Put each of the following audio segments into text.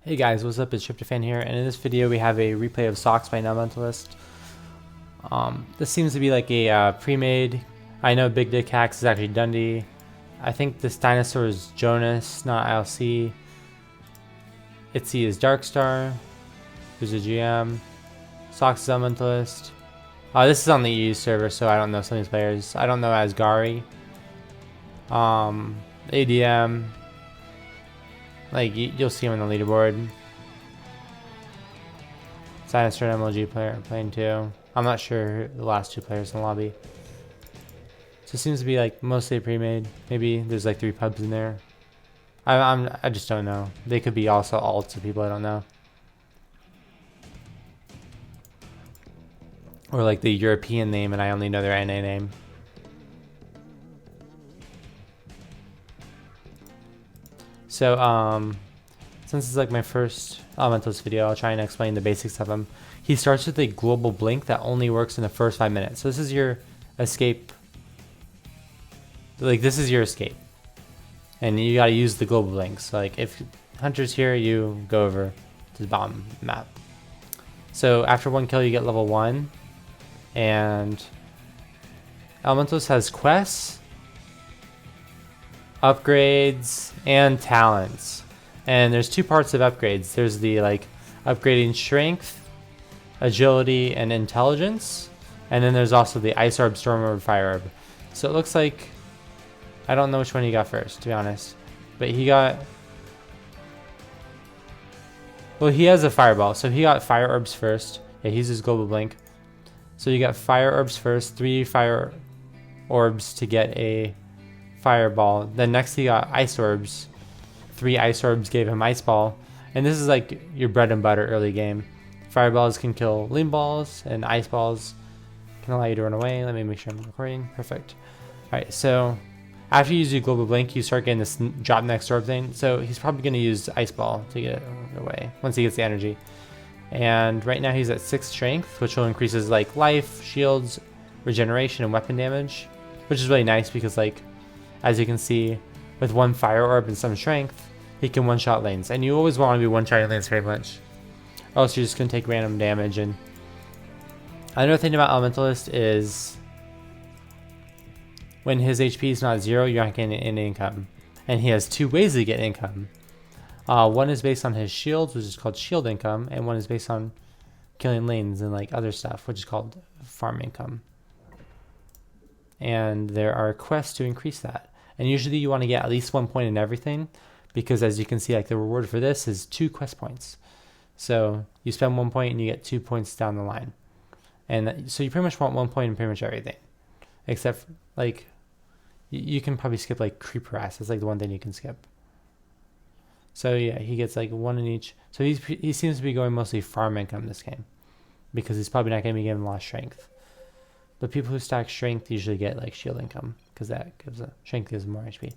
Hey guys, what's up? It's Tryptophan here, and in this video we have a replay of Socks by Elementalist. This seems to be like a pre-made. I know Big Dick Hacks is actually Dundee. I think this dinosaur is Jonas, not ILC. Itzy is Darkstar, who's a GM. Socks is Elementalist. This is on the EU server, so I don't know some of these players. I don't know Asgari. ADM. Like, you'll see him on the leaderboard. Dinosaur and MLG player playing too. I'm not sure the last two players in the lobby. So it seems to be like mostly pre-made. Maybe there's like 3 pubs in there. I just don't know. They could be also alts of people I don't know. Or like the European name and I only know their NA name. So, since it's like my first Elementalist video, I'll try and explain the basics of him. He starts with a global blink that only works in the first 5 minutes. So this is your escape. Like, this is your escape. And you gotta use the global blinks. So like, if Hunter's here, you go over to the bottom map. So after 1 kill, you get level 1. And Elementalist has quests, upgrades, and talents. And there's 2 parts of upgrades. There's the like upgrading strength, agility, and intelligence. And then there's also the ice orb, storm orb, fire orb. So it looks like, I don't know which one he got first, to be honest. But he got, well, he has a fireball. So he got fire orbs first. Yeah, he's his global blink. So you got fire orbs first, 3 fire orbs to get a fireball. Then next he got ice orbs. 3 ice orbs gave him ice ball. And this is like your bread and butter early game. Fireballs can kill lean balls, and ice balls can allow you to run away. Let me make sure I'm recording. Perfect. Alright, so after you use your global blink, you start getting this drop next orb thing. So he's probably going to use ice ball to get it away once he gets the energy. And right now he's at 6 strength, which will increase his like life, shields, regeneration, and weapon damage, which is really nice because like, as you can see, with 1 fire orb and some strength, he can one-shot lanes. And you always want to be one-shotting lanes very much, or else you're just going to take random damage. And another thing about Elementalist is when his HP is not 0, you're not getting any income. And he has 2 ways to get income. One is based on his shields, which is called shield income, and one is based on killing lanes and like other stuff, which is called farm income. And there are quests to increase that. And usually you want to get at least 1 point in everything, because as you can see, like the reward for this is 2 quest points. So you spend 1 point and you get 2 points down the line. And so you pretty much want 1 point in pretty much everything, except like you can probably skip like creep harass. That's like the one thing you can skip. So yeah, he gets like 1 in each. So he seems to be going mostly farm income this game, because he's probably not going to be given a lot of strength. But people who stack strength usually get like shield income, because that gives strength gives them more HP.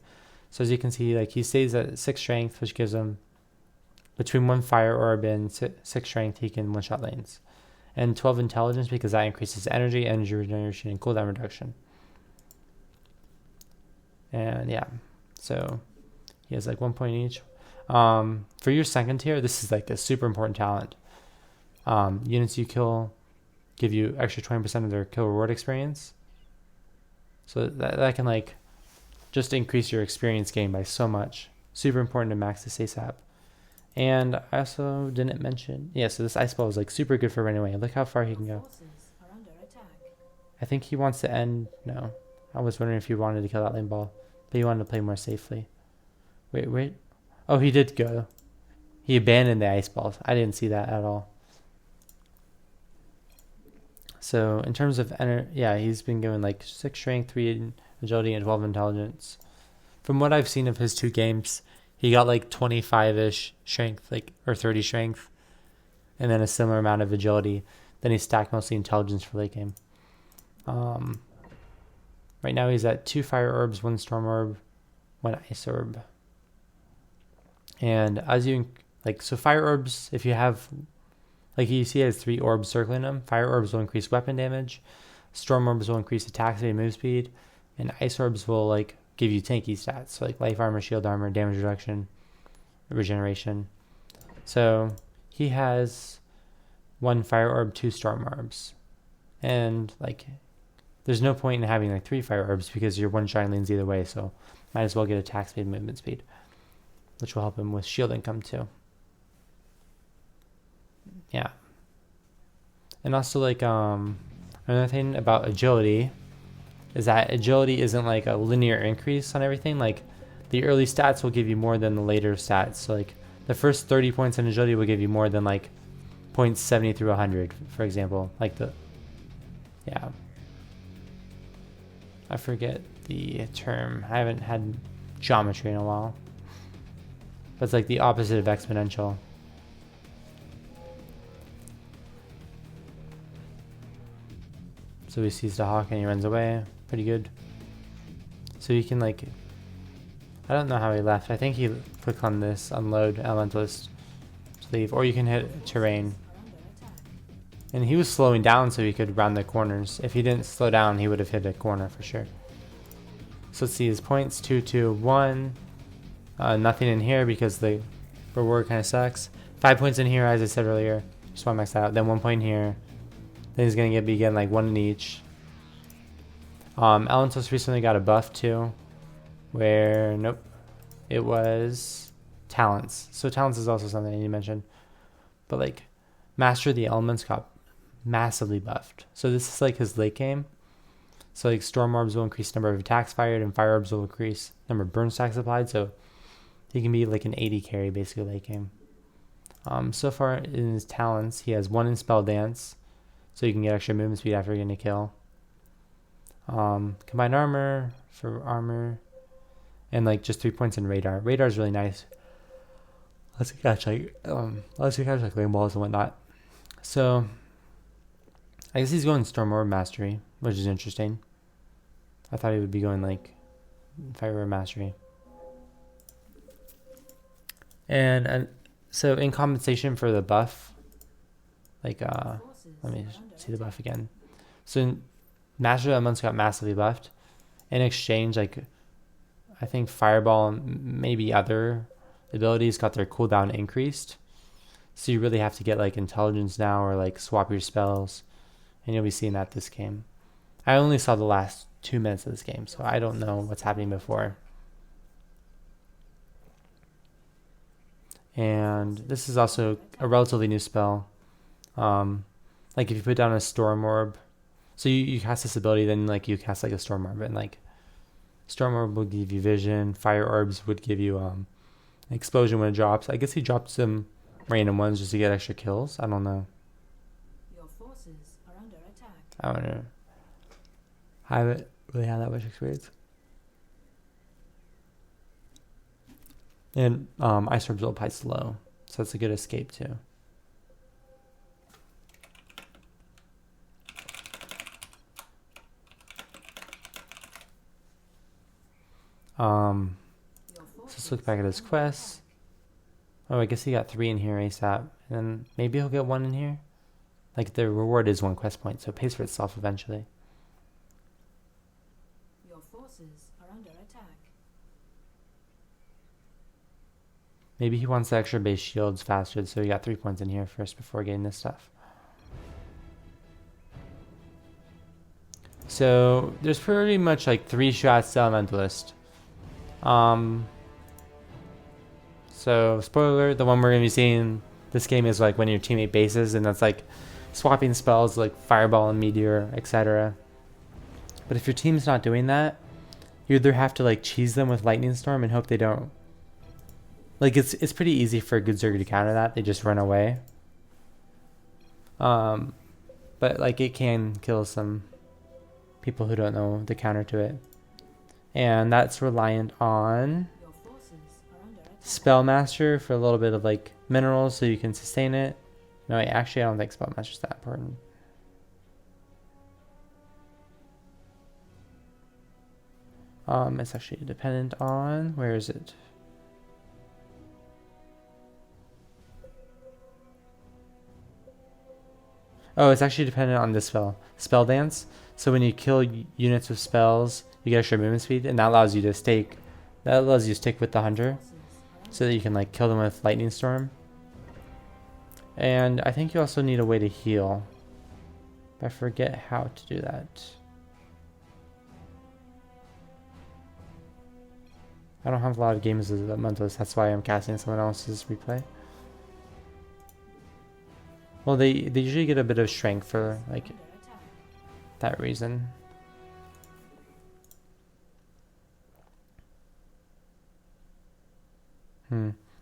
So as you can see, like he stays at 6 strength, which gives him between 1 fire orb and 6 strength, he can one-shot lanes, and 12 intelligence because that increases energy regeneration, and cooldown reduction. And yeah, so he has like 1 point each. For your second tier, this is like a super important talent. Units you kill give you extra 20% of their kill reward experience. So that can like just increase your experience gain by so much. Super important to max this ASAP. And I also didn't mention, yeah, so this ice ball is like super good for running away. Look how far he can go. I think he wants to end. No, I was wondering if he wanted to kill that lane ball, but he wanted to play more safely. Wait. Oh, he did go. He abandoned the ice balls. I didn't see that at all. So in terms of yeah, he's been given like 6 strength, 3 agility, and 12 intelligence. From what I've seen of his 2 games, he got like 25-ish strength, like, or 30 strength, and then a similar amount of agility. Then he stacked mostly intelligence for late game. Right now he's at 2 fire orbs, 1 storm orb, 1 ice orb. And as you like, so fire orbs, if you have, like you see, he has 3 orbs circling him. Fire orbs will increase weapon damage, storm orbs will increase attack speed and move speed, and ice orbs will like give you tanky stats, so like life armor, shield armor, damage reduction, regeneration. So he has 1 fire orb, 2 storm orbs. And like there's no point in having like 3 fire orbs because your 1 shine lanes either way, so might as well get attack speed and movement speed, which will help him with shield income too. Yeah. And also like another thing about agility is that agility isn't like a linear increase on everything. Like the early stats will give you more than the later stats. So like the first 30 points in agility will give you more than like points 70 through 100, for example. Like yeah. I forget the term. I haven't had geometry in a while. But it's like the opposite of exponential. So he sees the hawk and he runs away. Pretty good. So you can like, I don't know how he left. I think he clicked on this, unload Elementalist to leave. Or you can hit terrain. And he was slowing down so he could round the corners. If he didn't slow down, he would have hit a corner for sure. So let's see his points, 2, 2, 1. Nothing in here because the reward kind of sucks. 5 points in here, as I said earlier. Just want to max that out. Then 1 point here. Then he's going to be getting like 1 in each. Elementalist recently got a buff too. Where, nope. It was talents. So talents is also something I need to mention. But like, Master of the Elements got massively buffed. So this is like his late game. So like storm orbs will increase number of attacks fired and fire orbs will increase number of burn stacks applied. So he can be like an 80 carry basically late game. So far in his talents, he has 1 in spell dance. So you can get extra movement speed after getting a kill. Combined armor for armor. And like just 3 points in radar. Radar is really nice. Let's catch like lane balls and whatnot. So I guess he's going Storm Orb Mastery, which is interesting. I thought he would be going like Fire Orb Mastery. And so in compensation for the buff, like let me see the buff again. So Master of Elements got massively buffed. In exchange, like I think Fireball and maybe other abilities got their cooldown increased. So you really have to get like intelligence now or like swap your spells. And you'll be seeing that this game. I only saw the last 2 minutes of this game, so I don't know what's happening before. And this is also a relatively new spell. Like if you put down a Storm Orb, so you cast this ability, then like you cast like a Storm Orb, and like Storm Orb will give you vision. Fire Orbs would give you explosion when it drops. I guess he dropped some random ones just to get extra kills. I don't know. Your forces are under attack. I don't know. I haven't really had that much experience. And Ice Orbs will apply slow, so that's a good escape too. So let's look back at his quests. Oh, I guess he got 3 in here ASAP. And then maybe he'll get 1 in here. Like the reward is 1 quest point, so it pays for itself eventually. Your forces are under attack. Maybe he wants the extra base shields faster, so he got 3 points in here first before getting this stuff. So there's pretty much like 3 shots to Elementalist. So spoiler, the one we're gonna be seeing this game is like when your teammate bases, and that's like swapping spells like Fireball and Meteor, etc. But if your team's not doing that, you either have to like cheese them with Lightning Storm and hope they don't. Like it's pretty easy for a good Zerg to counter that. They just run away. But like it can kill some people who don't know the counter to it. And that's reliant on Spellmaster for a little bit of like minerals so you can sustain it. No, actually I don't think Spellmaster's that important. It's actually dependent on, where is it? Oh, it's actually dependent on this spell dance. So when you kill units with spells, you get extra movement speed, and that allows you to stick with the hunter, so that you can like kill them with Lightning Storm. And I think you also need a way to heal. But I forget how to do that. I don't have a lot of games as Elementalist, that's why I'm casting someone else's replay. Well, they usually get a bit of strength for like that reason.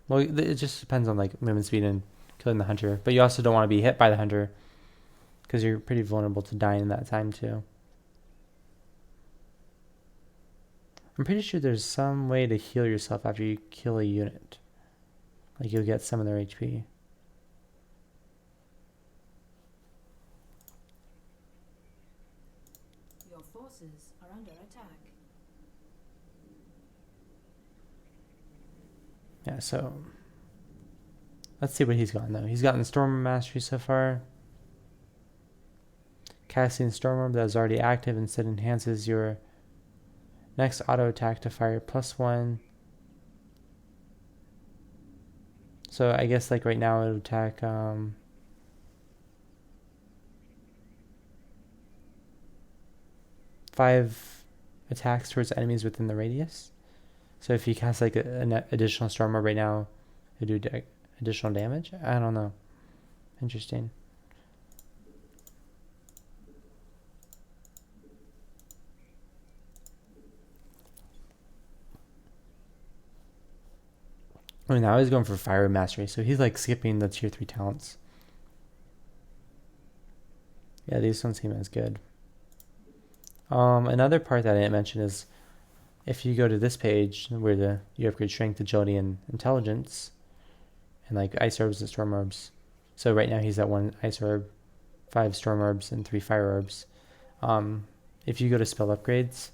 Well, it just depends on like movement speed and killing the hunter, but you also don't want to be hit by the hunter because you're pretty vulnerable to dying in that time too. I'm pretty sure there's some way to heal yourself after you kill a unit. Like you'll get some of their HP. Your forces are under attack. Yeah, so let's see what he's gotten though. He's gotten Storm Mastery so far. Casting Storm Orb that is already active instead enhances your next auto attack to fire +1. So I guess like right now it would attack 5 attacks towards enemies within the radius. So if you cast like an additional Storm Orb right now, it would do additional damage. I don't know. Interesting. I mean, now he's going for Fire Mastery, so he's like skipping the tier 3 talents. Yeah, these don't seem as good. Another part that I didn't mention is if you go to this page where you upgrade Strength, Agility, and Intelligence, and like Ice Orbs and Storm Orbs. So right now he's at 1 Ice Orb, 5 Storm Orbs, and 3 Fire Orbs. If you go to Spell Upgrades,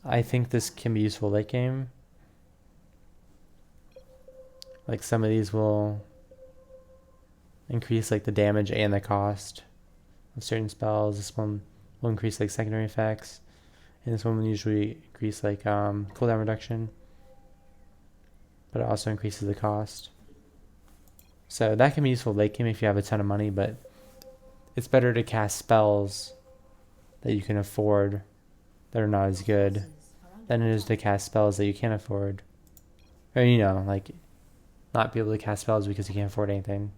I think this can be useful late game. Like some of these will increase like the damage and the cost of certain spells. This one will increase like secondary effects, and this one will usually increase like cooldown reduction, but it also increases the cost. So that can be useful late game if you have a ton of money, but it's better to cast spells that you can afford that are not as good than it is to cast spells that you can't afford, or like not be able to cast spells because you can't afford anything.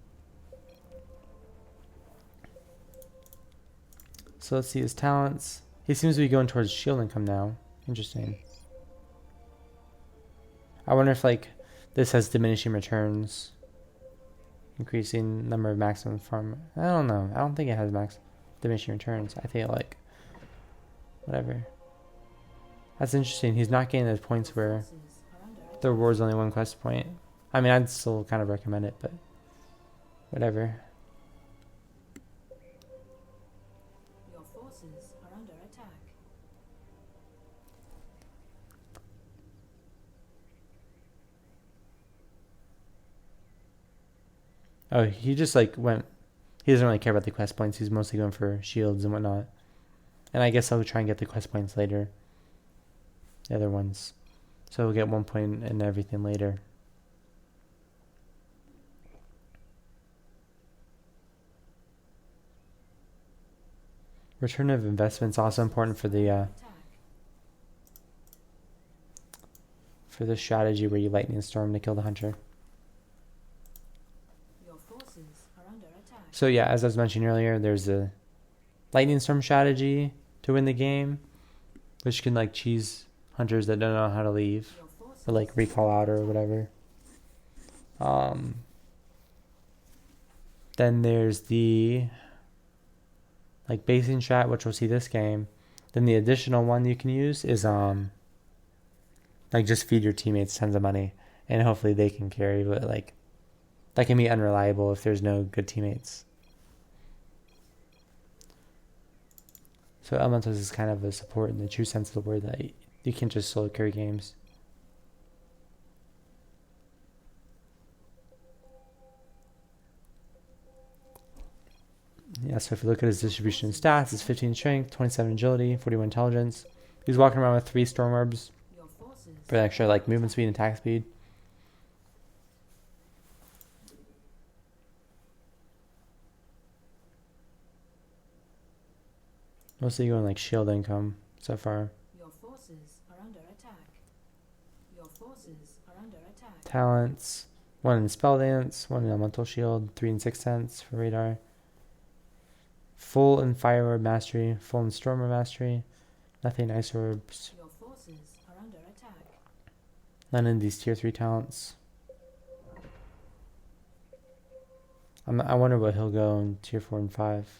So let's see his talents. He seems to be going towards shield income now. Interesting. I wonder if like this has diminishing returns, increasing number of maximum farm. I don't know. I don't think it has max diminishing returns. I think like whatever. That's interesting. He's not getting those points where the reward's only 1 quest point. I mean, I'd still kind of recommend it, but whatever. Your forces are under attack. Oh, he just like went. He doesn't really care about the quest points. He's mostly going for shields and whatnot. And I guess I'll try and get the quest points later. The other ones. So we'll get 1 point and everything later. Return of investment is also important for the strategy where you lightning storm to kill the hunter. Your forces are under attack. So yeah, as I was mentioning earlier, there's a lightning storm strategy to win the game, which can like cheese hunters that don't know how to leave or like recall out or whatever. Then there's the like basing strat, which we'll see this game. Then the additional one you can use is like just feed your teammates tons of money and hopefully they can carry, but like that can be unreliable if there's no good teammates. So Elementalist is kind of a support in the true sense of the word, that you can't just solo carry games. Yeah, so if you look at his distribution stats, it's 15 strength, 27 agility, 41 intelligence. He's walking around with 3 storm orbs for extra like movement speed and attack speed. Mostly going like shield income so far. Your forces are under attack. Your forces are under attack. Talents. 1 in Spell Dance, 1 in Elemental Shield, 3 in Sixth Sense for Radar. Full in Fire Orb Mastery, full in Storm Orb Mastery. Nothing Ice Orbs. Your forces are under attack. None in these tier 3 talents. I wonder what he'll go in tier 4 and 5.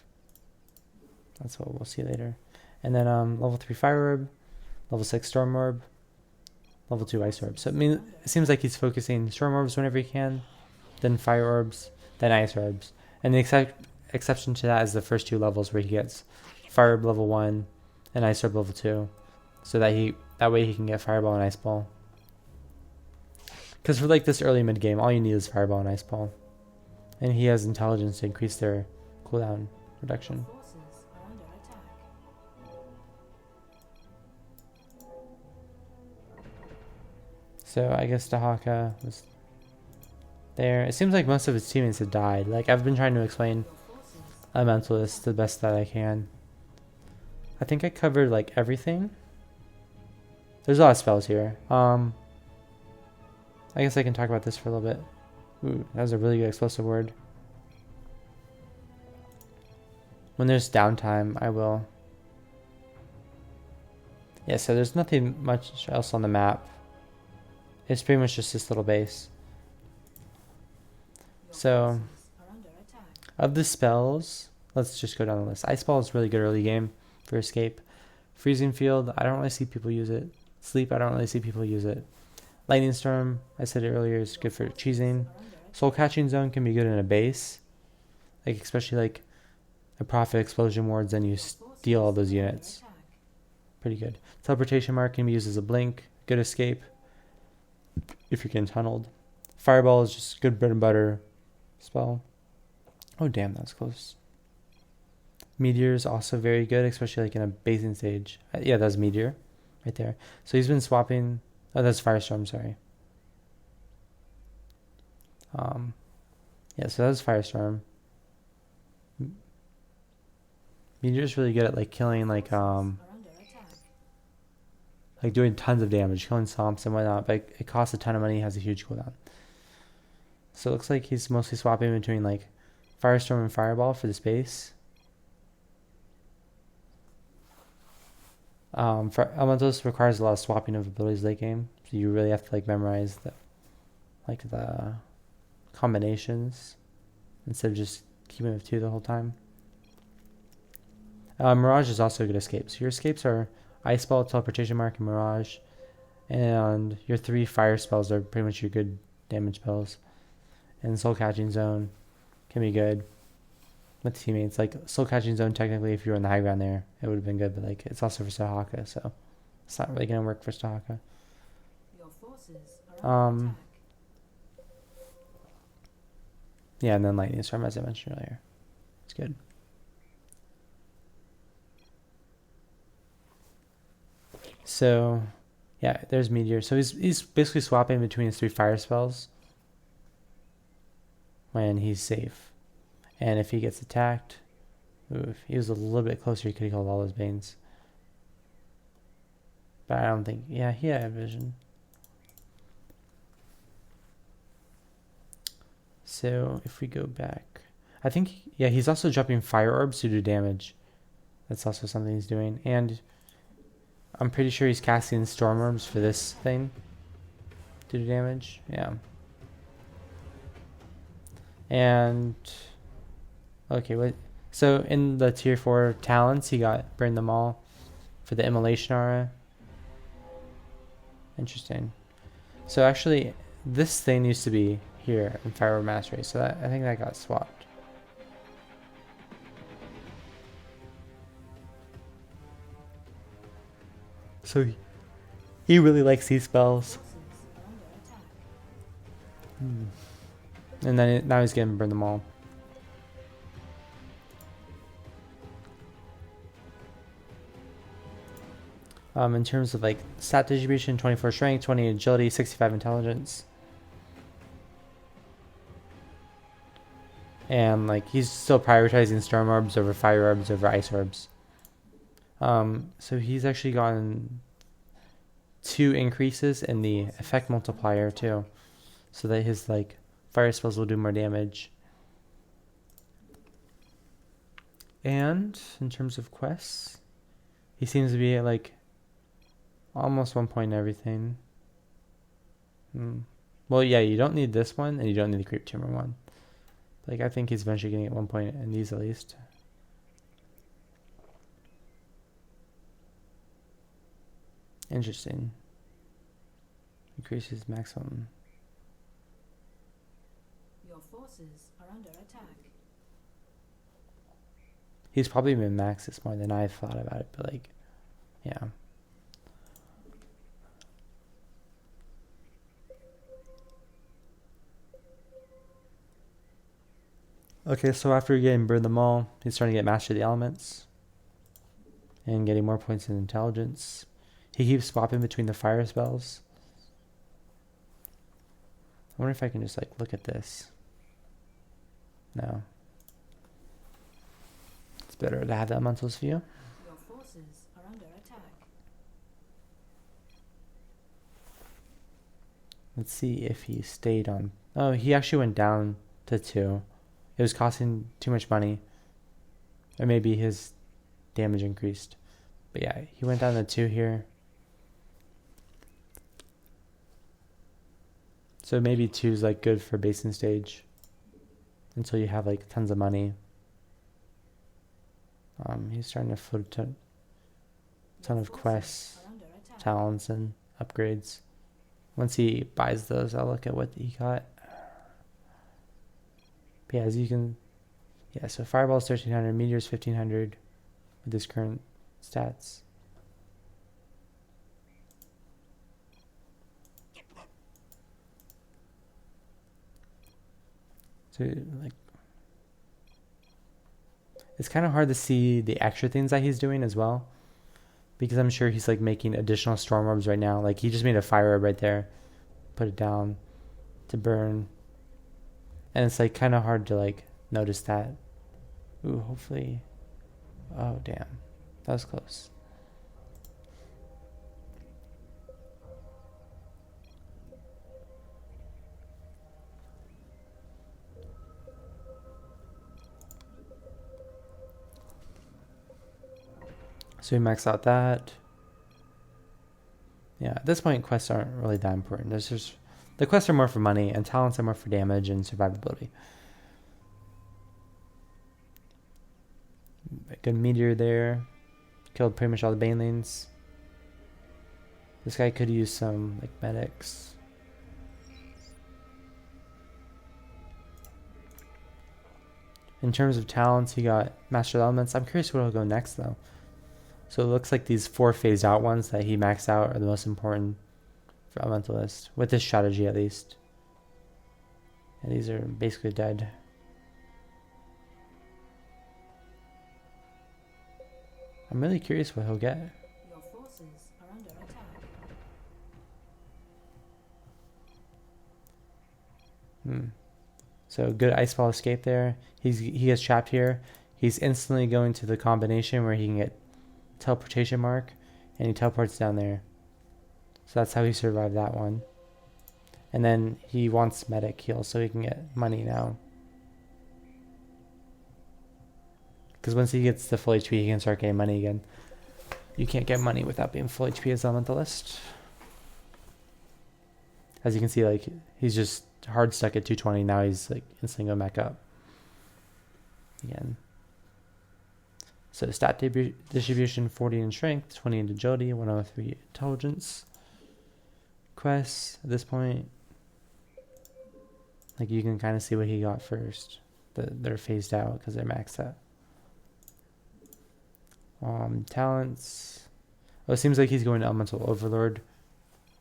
That's what we'll see later. And then level 3 Fire Orb, level 6 Storm Orb, level 2 Ice Orb. So it seems like he's focusing Storm Orbs whenever he can, then Fire Orbs, then Ice Orbs. And the exception to that is the first 2 levels where he gets Fire Orb level 1 and Ice Orb level 2. So that way he can get Fireball and Ice Ball. Because for like this early mid game, all you need is Fireball and Ice Ball. And he has Intelligence to increase their cooldown reduction. Forces are under attack. So I guess Dahaka was there. It seems like most of his teammates have died. Like I've been trying to explain Elementalist the best that I can. I think I covered like everything. There's a lot of spells here. I guess I can talk about this for a little bit. Ooh, that was a really good explosive word. When there's downtime, I will. Yeah, so there's nothing much else on the map. It's pretty much just this little base. So, of the spells, let's just go down the list. Ice Ball is really good early game for escape. Freezing Field, I don't really see people use it. Sleep, I don't really see people use it. Lightning Storm, I said it earlier, is good for cheesing. Soul Catching Zone can be good in a base, like especially like a Prophet Explosion wards, then you steal all those units. Pretty good. Teleportation Mark can be used as a blink, good escape if you're getting tunneled. Fireball is just good bread and butter spell. Oh damn, that was close. Meteor is also very good, especially like in a basing stage. Yeah, that's Meteor right there. So he's been swapping. Oh, that's Firestorm, sorry. Yeah, so that's Firestorm. Meteor's really good at like killing like doing tons of damage, killing swamps and whatnot, but it costs a ton of money, has a huge cooldown. So it looks like he's mostly swapping between like Firestorm and Fireball for the space. For Elementalist requires a lot of swapping of abilities late game, so you really have to like memorize the combinations instead of just keeping it with 2 the whole time. Mirage is also a good escape. So your escapes are Ice Ball, Teleportation Mark, and Mirage, and your 3 fire spells are pretty much your good damage spells. And Soul Catching Zone can be good with teammates. Like Soul Catching Zone, technically, if you were on the high ground there, it would have been good, but like it's also for Sahaka, so it's not really gonna work for Sahaka. Your forces are under attack. Yeah, and then Lightning Storm, as I mentioned earlier. It's good. So, yeah, there's Meteor. So he's basically swapping between his 3 fire spells when he's safe. And if he gets attacked, if he was a little bit closer, he could have killed all those Banes. But I don't think, yeah, he had vision. So if we go back, I think, yeah, he's also dropping Fire Orbs to do damage. That's also something he's doing. And I'm pretty sure he's casting Storm Orbs for this thing to do damage. Yeah. And okay, wait. So in the tier 4 talents, he got Burn Them All for the Immolation Aura. Interesting. So actually, this thing used to be here in Fire Orb Mastery, so that, I think that got swapped. So he really likes these spells. And then now he's getting Burn Them All. In terms of like stat distribution, 24 strength, 20 agility, 65 intelligence. And like he's still prioritizing Storm Orbs over Fire Orbs over Ice Orbs. So he's actually gotten 2 increases in the effect multiplier too, so that his like fire spells will do more damage. And in terms of quests, he seems to be at like almost 1 point in everything. Well, yeah, you don't need this one, and you don't need the creep tumor one. Like, I think he's eventually getting at 1 point in these at least. Interesting. Increases maximum. Your forces are under attack. He's probably been maxed this more than I've thought about it, but like, yeah. Okay, so after getting Burn them all, he's starting to get Master of the Elements and getting more points in intelligence. He keeps swapping between the fire spells. I wonder if I can just like look at this. No. It's better to have the Elementalist view. Your forces are under attack. Let's see if he stayed on. Oh, he actually went down to 2. It was costing too much money. Or maybe his damage increased. But yeah, he went down to 2 here. So maybe 2 is like good for basing stage until you have like tons of money. He's starting to float a ton of quests, talents, and upgrades. Once he buys those, I'll look at what he got. But yeah, as you can, yeah, so Fireball is 1300, Meteor is 1500 with his current stats. So like, it's kind of hard to see the extra things that he's doing as well, because I'm sure he's like making additional storm orbs right now. Like he just made a fire orb right there, put it down to burn, and it's like kind of hard to like notice that. Ooh, hopefully. Oh damn, that was close. So we max out that. Yeah, at this point, quests aren't really that important. There's just the quests are more for money, and talents are more for damage and survivability. A good meteor there. Killed pretty much all the banelings. This guy could use some like medics. In terms of talents, he got Master of Elements. I'm curious where he'll go next though. So it looks like these 4 phased out ones that he maxed out are the most important for Elementalist, with this strategy at least. And these are basically dead. I'm really curious what he'll get. Your forces are under attack. So good Iceball escape there. He gets trapped here. He's instantly going to the combination where he can get teleportation mark, and he teleports down there. So that's how he survived that one. And then he wants medic heal so he can get money now. Because once he gets to full HP, he can start getting money again. You can't get money without being full HP as Elementalist. As you can see, like he's just hard stuck at 220. Now he's like instantly going back up again. So stat distribution: 40 in strength, 20 in agility, 103 intelligence. Quests at this point, like you can kind of see what he got first. They're phased out because they're maxed out. Talents. Oh, it seems like he's going to Elemental Overlord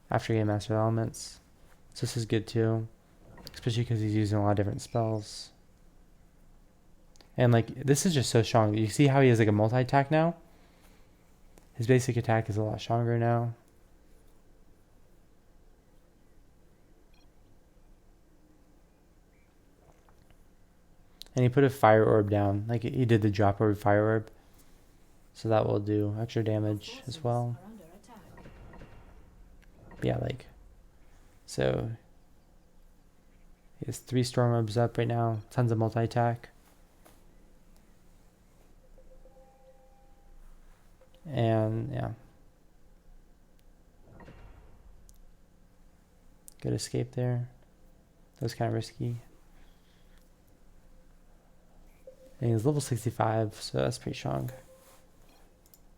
after getting Master Elements. So this is good too, especially because he's using a lot of different spells. And like this is just so strong. You see how he has like a multi-attack now? His basic attack is a lot stronger now. And he put a fire orb down. Like he did the drop orb fire orb. so that will do extra damage as well. Are under attack. But yeah, like, so he has 3 storm orbs up right now, tons of multi-attack. And yeah, good escape there. That was kind of risky. And he's level 65, so that's pretty strong.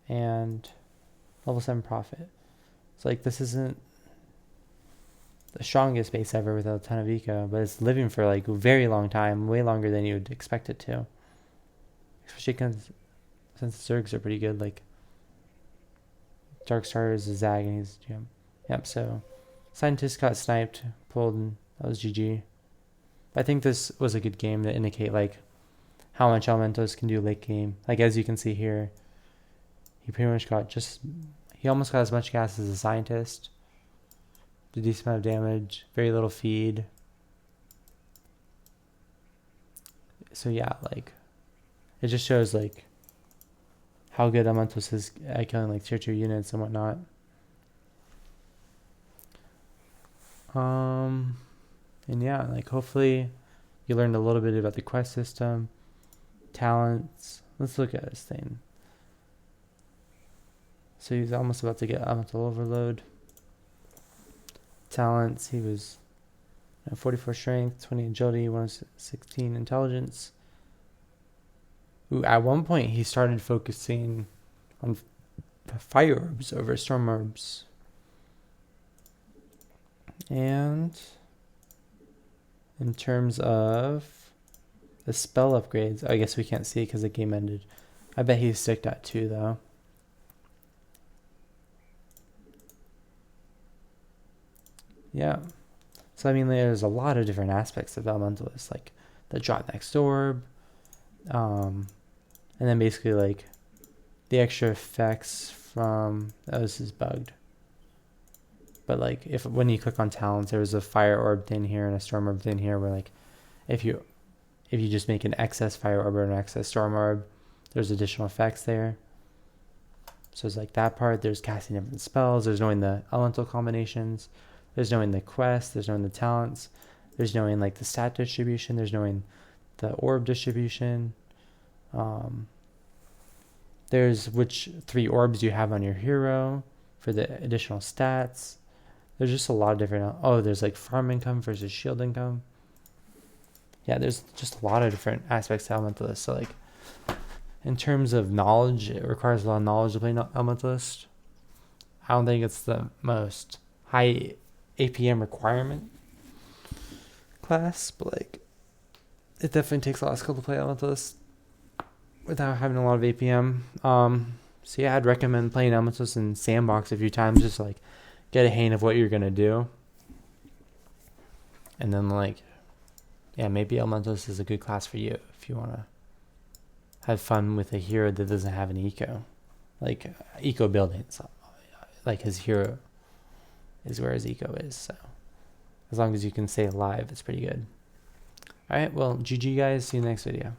And level 7 profit. So like, this isn't the strongest base ever without a ton of eco, but it's living for like a very long time, way longer than you would expect it to. Especially since the Zergs are pretty good, like Darkstar is a Zag and he's GM. Yep, so Scientist got sniped, pulled, and that was GG. But I think this was a good game to indicate like how much Elementalist can do late game. Like, as you can see here, he pretty much got he almost got as much gas as a Scientist. Did a decent amount of damage, very little feed. So yeah, like, it just shows like how good Elementalist is at killing like tier 2 units and whatnot. And yeah, like, hopefully you learned a little bit about the quest system, talents. Let's look at this thing. So he's almost about to get Elemental Overload. Talents, he was 44 strength, 20 agility, 116 intelligence. Ooh, at one point he started focusing on fire orbs over storm orbs. And in terms of the spell upgrades, I guess we can't see because the game ended. I bet he sticked at 2 though. Yeah. So I mean, there's a lot of different aspects of Elementalist, like the drop next orb, and then basically like the extra effects from this is bugged. But like, when you click on talents, there's a fire orb thing here and a storm orb thing here, where like if you just make an excess fire orb or an excess storm orb, there's additional effects there. So it's like that part. There's casting different spells. There's knowing the elemental combinations. There's knowing the quest. There's knowing the talents. There's knowing like the stat distribution. There's knowing the orb distribution. There's which 3 orbs you have on your hero for the additional stats. There's just a lot of different. Oh, there's like farm income versus shield income. Yeah, there's just a lot of different aspects to Elementalist. So like, in terms of knowledge, it requires a lot of knowledge to play Elementalist. I don't think it's the most high APM requirement class, but like, it definitely takes a lot of skill to play Elementalist without having a lot of APM. So yeah, I'd recommend playing Elementalist in sandbox a few times, just to, like, get a hang of what you're gonna do, and then like, yeah, maybe Elementalist is a good class for you if you wanna have fun with a hero that doesn't have an eco, like eco buildings. Like, his hero is where his eco is, so as long as you can stay alive, it's pretty good. Alright, well, GG guys, see you in the next video.